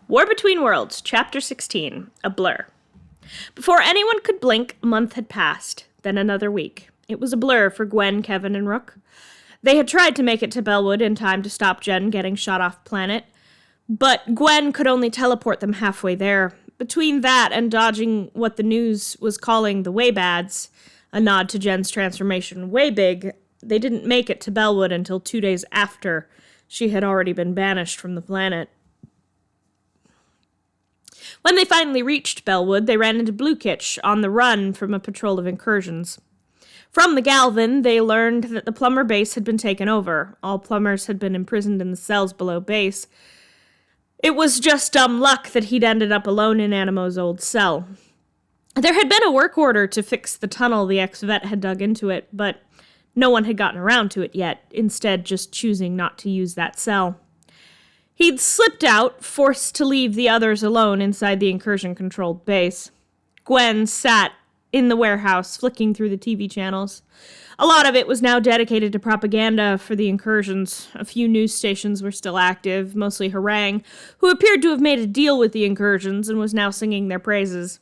War Between Worlds, Chapter 16, A Blur. Before anyone could blink, a month had passed, then another week. It was a blur for Gwen, Kevin, and Rook. They had tried to make it to Bellwood in time to stop Jen getting shot off planet, but Gwen could only teleport them halfway there. Between that and dodging what the news was calling the Waybads, a nod to Jen's transformation way big, they didn't make it to Bellwood until 2 days after she had already been banished from the planet. When they finally reached Bellwood, they ran into Bluekitch on the run from a patrol of incursions. From the Galvin, they learned that the plumber base had been taken over. All plumbers had been imprisoned in the cells below base. It was just dumb luck that he'd ended up alone in Animo's old cell. There had been a work order to fix the tunnel the ex-vet had dug into it, but no one had gotten around to it yet, instead just choosing not to use that cell. He'd slipped out, forced to leave the others alone inside the incursion-controlled base. Gwen sat in the warehouse, flicking through the TV channels. A lot of it was now dedicated to propaganda for the incursions. A few news stations were still active, mostly Harangue, who appeared to have made a deal with the incursions and was now singing their praises.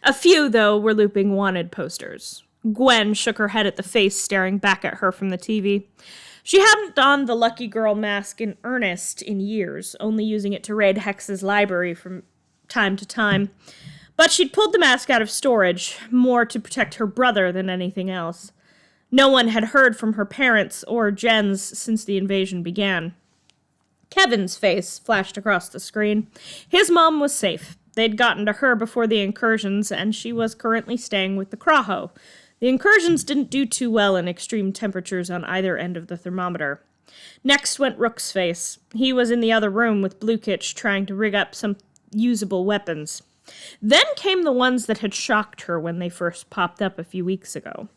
A few, though, were looping wanted posters. Gwen shook her head at the face staring back at her from the TV. She hadn't donned the lucky girl mask in earnest in years, only using it to raid Hex's library from time to time. But she'd pulled the mask out of storage, more to protect her brother than anything else. No one had heard from her parents or Jen's since the invasion began. Kevin's face flashed across the screen. His mom was safe. They'd gotten to her before the incursions, and she was currently staying with the Kraho. The incursions didn't do too well in extreme temperatures on either end of the thermometer. Next went Rook's face. He was in the other room with Bluekitch trying to rig up some usable weapons. Then came the ones that had shocked her when they first popped up a few weeks ago.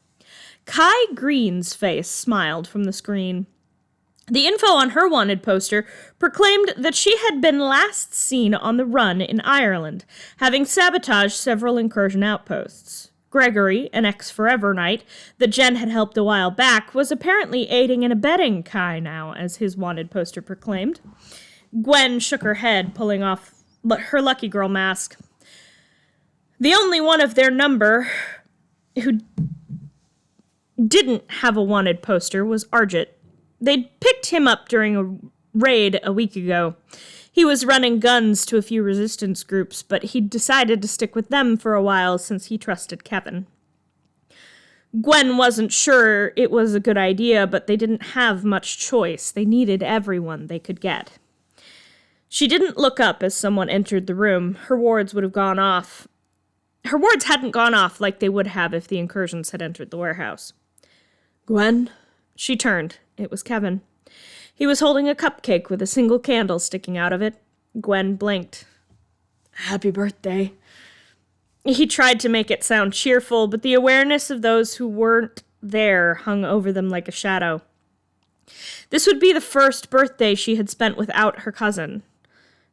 Kai Green's face smiled from the screen. The info on her wanted poster proclaimed that she had been last seen on the run in Ireland, having sabotaged several incursion outposts. Gregory, an ex-Forever Knight that Jen had helped a while back, was apparently aiding and abetting Kai now, as his wanted poster proclaimed. Gwen shook her head, pulling off her lucky girl mask. The only one of their number who didn't have a wanted poster was Argit. They'd picked him up during a raid a week ago. He was running guns to a few resistance groups, but he'd decided to stick with them for a while since he trusted Kevin. Gwen wasn't sure it was a good idea, but they didn't have much choice. They needed everyone they could get. She didn't look up as someone entered the room. Her wards would have gone off. Her wards hadn't gone off like they would have if the incursions had entered the warehouse. Gwen? She turned. It was Kevin. He was holding a cupcake with a single candle sticking out of it. Gwen blinked. Happy birthday. He tried to make it sound cheerful, but the awareness of those who weren't there hung over them like a shadow. This would be the first birthday she had spent without her cousin.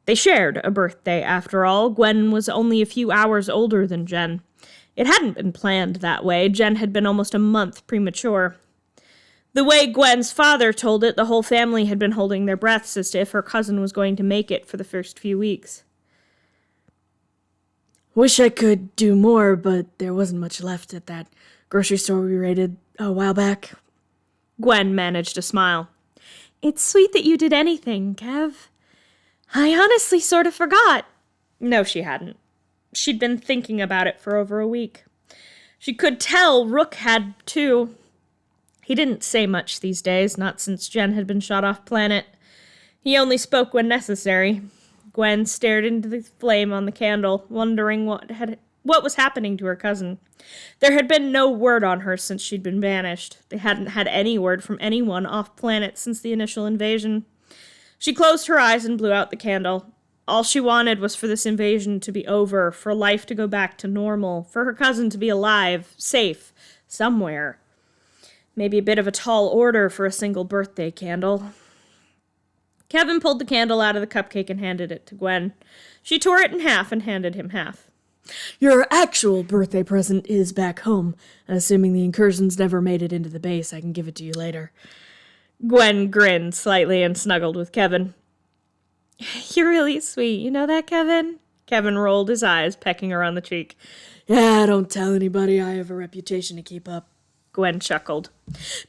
They shared a birthday, after all. Gwen was only a few hours older than Jen. It hadn't been planned that way. Jen had been almost a month premature. The way Gwen's father told it, the whole family had been holding their breaths as to if her cousin was going to make it for the first few weeks. Wish I could do more, but there wasn't much left at that grocery store we raided a while back. Gwen managed a smile. It's sweet that you did anything, Kev. I honestly sort of forgot. No, she hadn't. She'd been thinking about it for over a week. She could tell Rook had, too. He didn't say much these days, not since Jen had been shot off planet. He only spoke when necessary. Gwen stared into the flame on the candle, wondering what was happening to her cousin. There had been no word on her since she'd been banished. They hadn't had any word from anyone off planet since the initial invasion. She closed her eyes and blew out the candle. All she wanted was for this invasion to be over, for life to go back to normal, for her cousin to be alive, safe, somewhere. Maybe a bit of a tall order for a single birthday candle. Kevin pulled the candle out of the cupcake and handed it to Gwen. She tore it in half and handed him half. Your actual birthday present is back home. Assuming the incursions never made it into the base, I can give it to you later. Gwen grinned slightly and snuggled with Kevin. You're really sweet. You know that, Kevin? Kevin rolled his eyes, pecking her on the cheek. Yeah, don't tell anybody. I have a reputation to keep up. Gwen chuckled.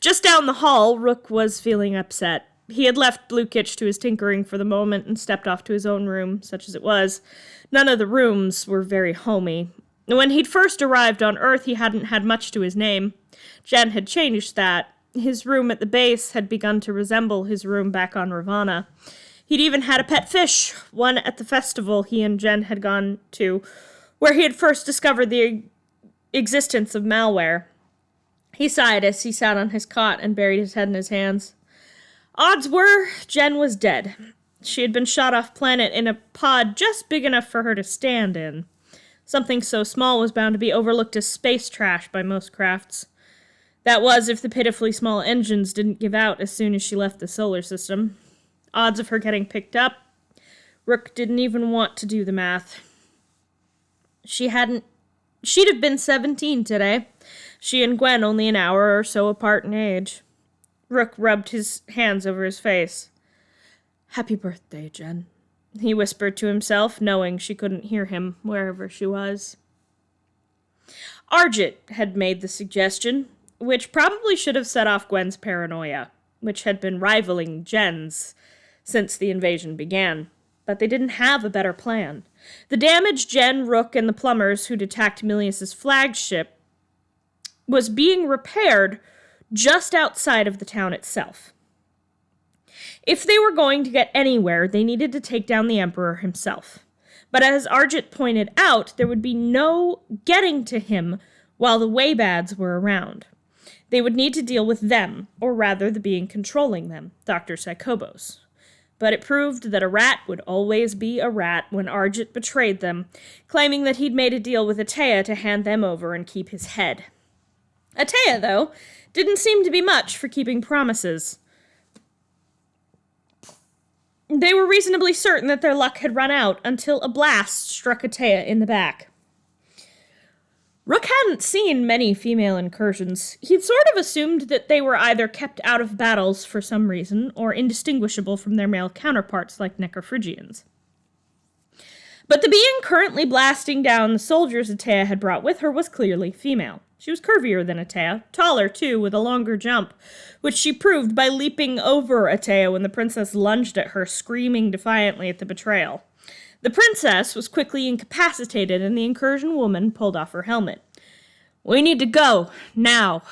Just down the hall, Rook was feeling upset. He had left Bluekitch to his tinkering for the moment and stepped off to his own room, such as it was. None of the rooms were very homey. When he'd first arrived on Earth, he hadn't had much to his name. Jen had changed that. His room at the base had begun to resemble his room back on Ravana. He'd even had a pet fish, one at the festival he and Jen had gone to, where he had first discovered the existence of malware. He sighed as he sat on his cot and buried his head in his hands. Odds were, Jen was dead. She had been shot off planet in a pod just big enough for her to stand in. Something so small was bound to be overlooked as space trash by most crafts. That was if the pitifully small engines didn't give out as soon as she left the solar system. Odds of her getting picked up, Rook didn't even want to do the math. She'd have been 17 today. She and Gwen only an hour or so apart in age. Rook rubbed his hands over his face. Happy birthday, Jen, he whispered to himself, knowing she couldn't hear him wherever she was. Argit had made the suggestion, which probably should have set off Gwen's paranoia, which had been rivaling Jen's since the invasion began. But they didn't have a better plan. The damage Jen, Rook, and the plumbers who'd attacked Milius's flagship was being repaired just outside of the town itself. If they were going to get anywhere, they needed to take down the Emperor himself. But as Argit pointed out, there would be no getting to him while the Waybads were around. They would need to deal with them, or rather the being controlling them, Dr. Psychobos. But it proved that a rat would always be a rat when Argit betrayed them, claiming that he'd made a deal with Atea to hand them over and keep his head. Atea, though, didn't seem to be much for keeping promises. They were reasonably certain that their luck had run out until a blast struck Atea in the back. Rook hadn't seen many female incursions. He'd sort of assumed that they were either kept out of battles for some reason, or indistinguishable from their male counterparts like Necrophrygians. But the being currently blasting down the soldiers Atea had brought with her was clearly female. She was curvier than Atea, taller too, with a longer jump, which she proved by leaping over Atea when the princess lunged at her, screaming defiantly at the betrayal. The princess was quickly incapacitated, and the incursion woman pulled off her helmet. We need to go, now.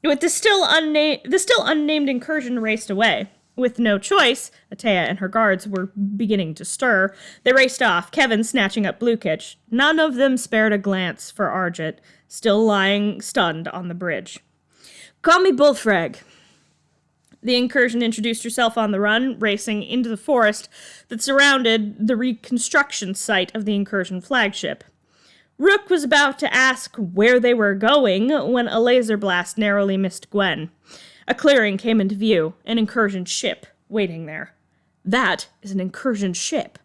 With the still unnamed incursion raced away. With no choice, Atea and her guards were beginning to stir. They raced off, Kevin snatching up Bluekitch. None of them spared a glance for Argit, still lying stunned on the bridge. Call me Bullfrag. The incursion introduced herself on the run, racing into the forest that surrounded the reconstruction site of the incursion flagship. Rook was about to ask where they were going when a laser blast narrowly missed Gwen. A clearing came into view, an incursion ship waiting there. That is an incursion ship.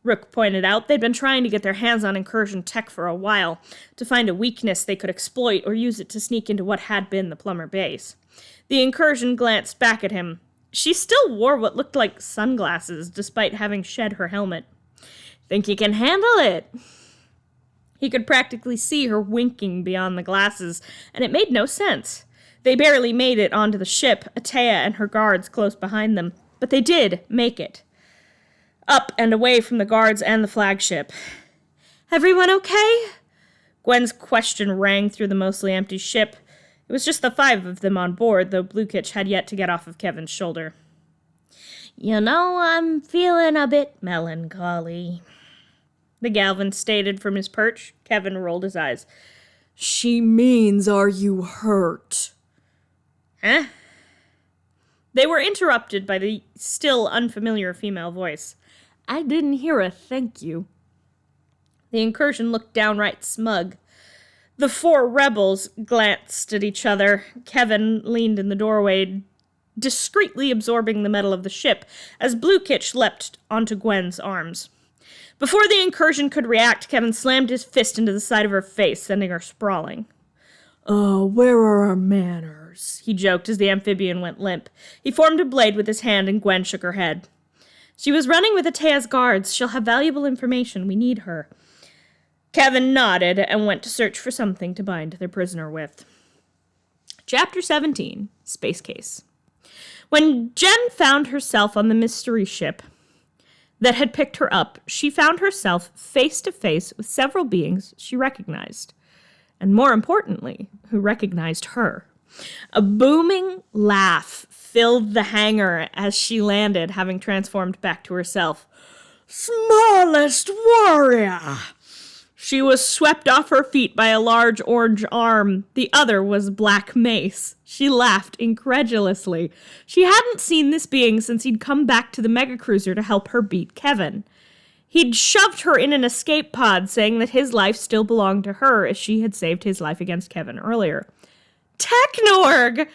Rook pointed out they'd been trying to get their hands on incursion tech for a while, to find a weakness they could exploit or use it to sneak into what had been the plumber base. The incursion glanced back at him. She still wore what looked like sunglasses, despite having shed her helmet. Think you can handle it? He could practically see her winking beyond the glasses, and it made no sense. They barely made it onto the ship, Atea and her guards close behind them, but they did make it. Up and away from the guards and the flagship. Everyone okay? Gwen's question rang through the mostly empty ship. It was just the 5 of them on board, though Bluekitch had yet to get off of Kevin's shoulder. You know, I'm feeling a bit melancholy, the Galvan stated from his perch. Kevin rolled his eyes. She means, are you hurt? Huh? They were interrupted by the still unfamiliar female voice. I didn't hear a thank you. The incursion looked downright smug. The 4 rebels glanced at each other. Kevin leaned in the doorway, discreetly absorbing the metal of the ship, as Bluekitch leapt onto Gwen's arms. Before the incursion could react, Kevin slammed his fist into the side of her face, sending her sprawling. Oh, where are our manners? He joked as the amphibian went limp. He formed a blade with his hand, and Gwen shook her head. She was running with Atea's guards. She'll have valuable information. We need her. Kevin nodded and went to search for something to bind their prisoner with. Chapter 17, Space Case. When Jen found herself on the mystery ship that had picked her up, she found herself face to face with several beings she recognized, and more importantly, who recognized her. A booming laugh filled the hangar as she landed, having transformed back to herself. "Smallest warrior!" She was swept off her feet by a large orange arm. The other was Black Mace. She laughed incredulously. She hadn't seen this being since he'd come back to the megacruiser to help her beat Kevin. He'd shoved her in an escape pod, saying that his life still belonged to her as she had saved his life against Kevin earlier. Technorg!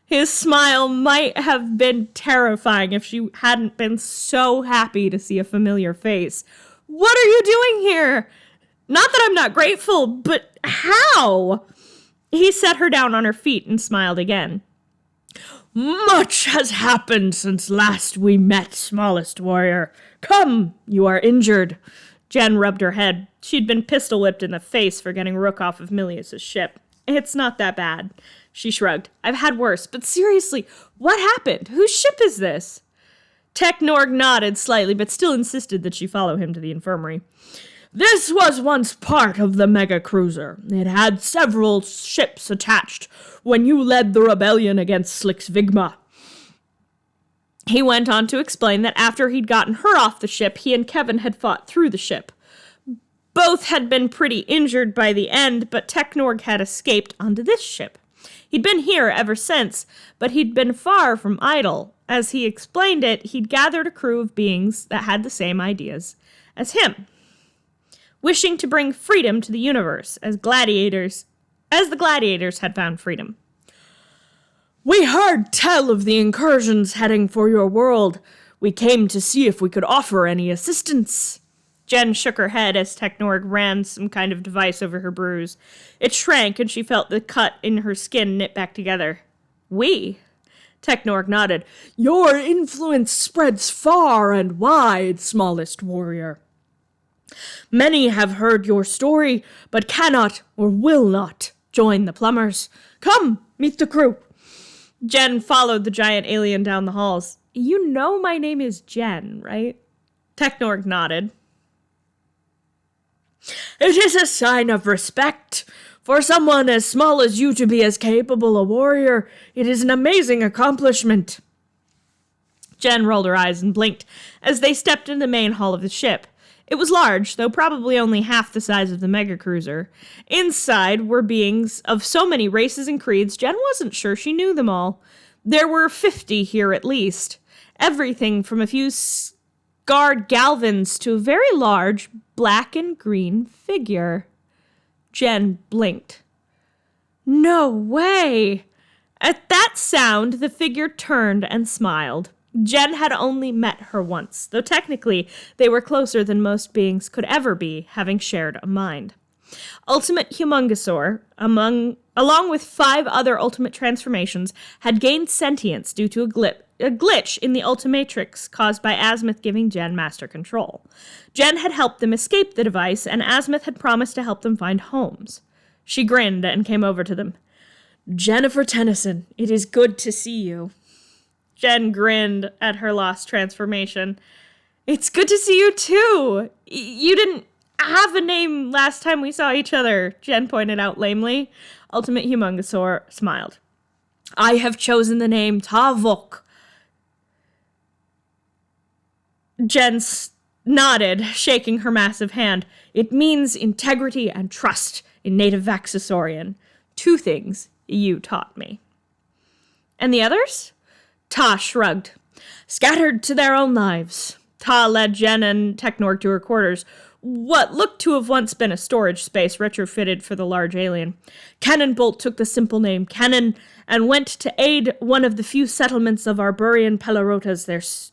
His smile might have been terrifying if she hadn't been so happy to see a familiar face. "What are you doing here? Not that I'm not grateful, but how?" He set her down on her feet and smiled again. "Much has happened since last we met, smallest warrior. Come, you are injured." Jen rubbed her head. She'd been pistol whipped in the face for getting Rook off of Milius's ship. "It's not that bad," she shrugged. "I've had worse, but seriously, what happened? Whose ship is this?" Technorg nodded slightly, but still insisted that she follow him to the infirmary. "This was once part of the megacruiser. It had several ships attached when you led the rebellion against Slixvigma." He went on to explain that after he'd gotten her off the ship, he and Kevin had fought through the ship. Both had been pretty injured by the end, but Technorg had escaped onto this ship. He'd been here ever since, but he'd been far from idle. As he explained it, he'd gathered a crew of beings that had the same ideas as him, wishing to bring freedom to the universe, as the gladiators had found freedom. "We heard tell of the incursions heading for your world. We came to see if we could offer any assistance." Jen shook her head as Technorg ran some kind of device over her bruise. It shrank, and she felt the cut in her skin knit back together. "We?" Technorg nodded. "Your influence spreads far and wide, smallest warrior. Many have heard your story, but cannot or will not join the plumbers. Come, meet the crew." Jen followed the giant alien down the halls. "You know my name is Jen, right?" Technorg nodded. "It is a sign of respect. For someone as small as you to be as capable a warrior, it is an amazing accomplishment." Jen rolled her eyes and blinked as they stepped into the main hall of the ship. It was large, though probably only half the size of the megacruiser. Inside were beings of so many races and creeds, Jen wasn't sure she knew them all. There were 50 here at least. Everything from a few scarred Galvans to a very large black and green figure. Jen blinked. "No way!" At that sound, the figure turned and smiled. Jen had only met her once, though technically they were closer than most beings could ever be, having shared a mind. Ultimate Humongosaur, along with 5 other ultimate transformations, had gained sentience due to a glitch in the Omnitrix caused by Azimuth giving Jen master control. Jen had helped them escape the device, and Azimuth had promised to help them find homes. She grinned and came over to them. "Jennifer Tennyson, it is good to see you." Jen grinned at her lost transformation. "It's good to see you too. You didn't have a name last time we saw each other," Jen pointed out lamely. Ultimate Humongosaur smiled. "I have chosen the name Tavok." Jen nodded, shaking her massive hand. "It means integrity and trust in native Vaxosaurian. 2 things you taught me." "And the others?" Ta shrugged. "Scattered to their own lives." Ta led Jen and Technorg to her quarters, what looked to have once been a storage space retrofitted for the large alien. Cannonbolt took the simple name Cannon and went to aid one of the few settlements of Arborian Pelarotas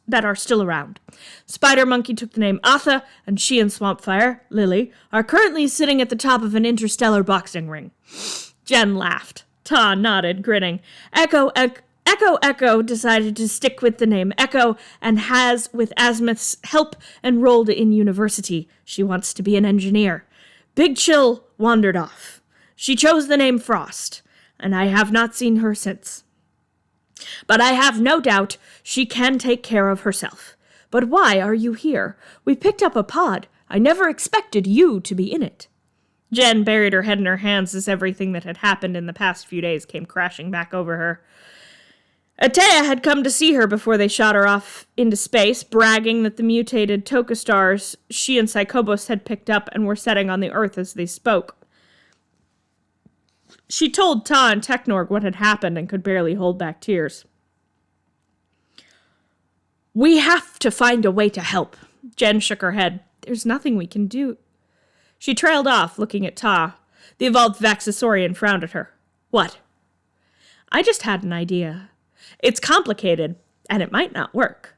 that are still around. Spider Monkey took the name Atha, and she and Swampfire, Lily, are currently sitting at the top of an interstellar boxing ring. Jen laughed. Ta nodded, grinning. Echo decided to stick with the name Echo and has, with Azimuth's help, enrolled in university. She wants to be an engineer. Big Chill wandered off. She chose the name Frost, and I have not seen her since. But I have no doubt she can take care of herself. But why are you here? We picked up a pod. I never expected you to be in it. Jen buried her head in her hands as everything that had happened in the past few days came crashing back over her. Atea had come to see her before they shot her off into space, bragging that the mutated Toka stars she and Psychobos had picked up and were setting on the Earth as they spoke. She told Ta and Technorg what had happened and could barely hold back tears. We have to find a way to help. Jen shook her head. There's nothing we can do. She trailed off, looking at Ta. The evolved Vaxasaurian frowned at her. What? I just had an idea. It's complicated, and it might not work.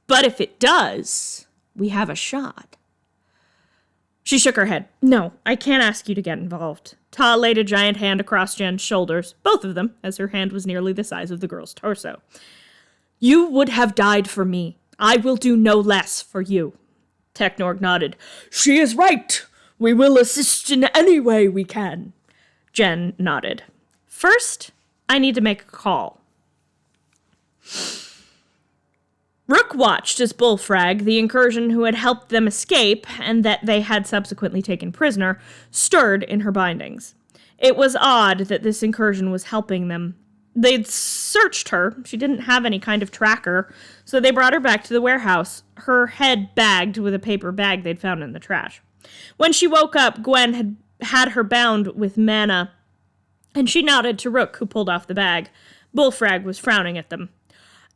But if it does, we have a shot. She shook her head. No, I can't ask you to get involved. Ta laid a giant hand across Jen's shoulders, both of them, as her hand was nearly the size of the girl's torso. You would have died for me. I will do no less for you. Technorg nodded. She is right. We will assist in any way we can. Jen nodded. First, I need to make a call. Rook watched as Bullfrag, the incursion who had helped them escape and that they had subsequently taken prisoner, stirred in her bindings. It was odd that this incursion was helping them. They'd searched her. She didn't have any kind of tracker, so they brought her back to the warehouse, her head bagged with a paper bag they'd found in the trash. When she woke up, Gwen had her bound with mana, and she nodded to Rook, who pulled off the bag. Bullfrag was frowning at them.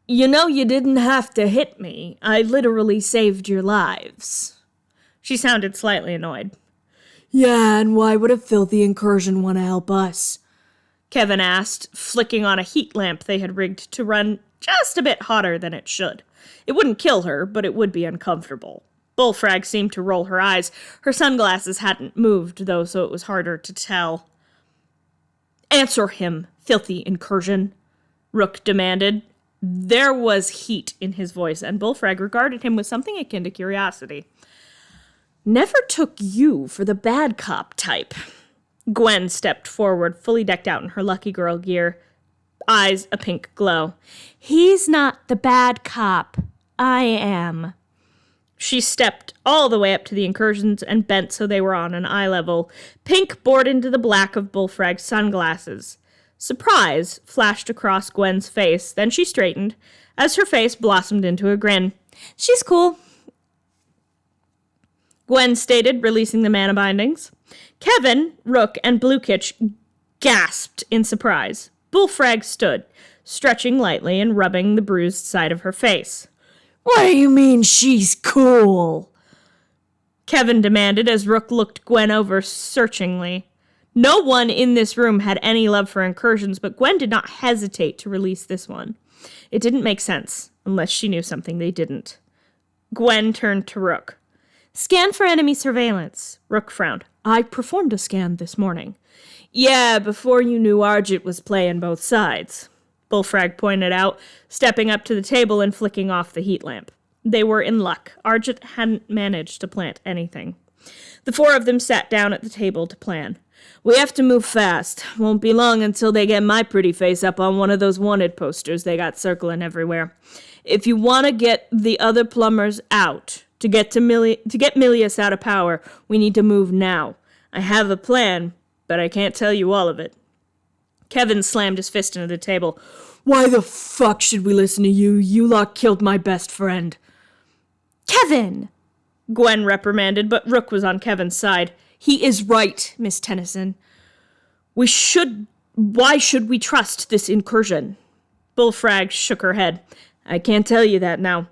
You know you didn't have to hit me. I literally saved your lives. She sounded slightly annoyed. Yeah, and why would a filthy incursion want to help us? Kevin asked, flicking on a heat lamp they had rigged to run just a bit hotter than it should. It wouldn't kill her, but it would be uncomfortable. Bullfrag seemed to roll her eyes. Her sunglasses hadn't moved, though, so it was harder to tell. Answer him, filthy incursion, Rook demanded. There was heat in his voice, and Bullfrag regarded him with something akin to curiosity. Never took you for the bad cop type. Gwen stepped forward, fully decked out in her lucky girl gear, eyes a pink glow. He's not the bad cop. I am. She stepped all the way up to the incursions and bent so they were on an eye level. Pink bored into the black of Bullfrag's sunglasses. Surprise flashed across Gwen's face, then she straightened, as her face blossomed into a grin. She's cool, Gwen stated, releasing the mana bindings. Kevin, Rook, and Bluekitch gasped in surprise. Bullfrag stood, stretching lightly and rubbing the bruised side of her face. What do you mean she's cool? Kevin demanded as Rook looked Gwen over searchingly. No one in this room had any love for incursions, but Gwen did not hesitate to release this one. It didn't make sense, unless she knew something they didn't. Gwen turned to Rook. Scan for enemy surveillance. Rook frowned. I performed a scan this morning. Yeah, before you knew Argit was playing both sides, Bullfrag pointed out, stepping up to the table and flicking off the heat lamp. They were in luck. Argit hadn't managed to plant anything. The four of them sat down at the table to plan. We have to move fast. Won't be long until they get my pretty face up on one of those wanted posters they got circling everywhere. If you want to get the other plumbers out, to get Milius out of power, we need to move now. I have a plan, but I can't tell you all of it. Kevin slammed his fist into the table. Why the fuck should we listen to you? You lot killed my best friend. Kevin! Gwen reprimanded, but Rook was on Kevin's side. He is right, Miss Tennyson. Why should we trust this incursion? Bullfrag shook her head. I can't tell you that now.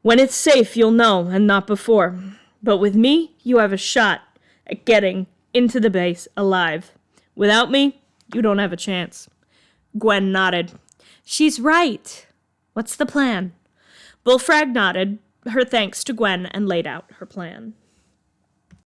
When it's safe, you'll know, and not before. But with me, you have a shot at getting into the base alive. Without me, you don't have a chance. Gwen nodded. She's right. What's the plan? Bullfrag nodded, her thanks to Gwen, and laid out her plan.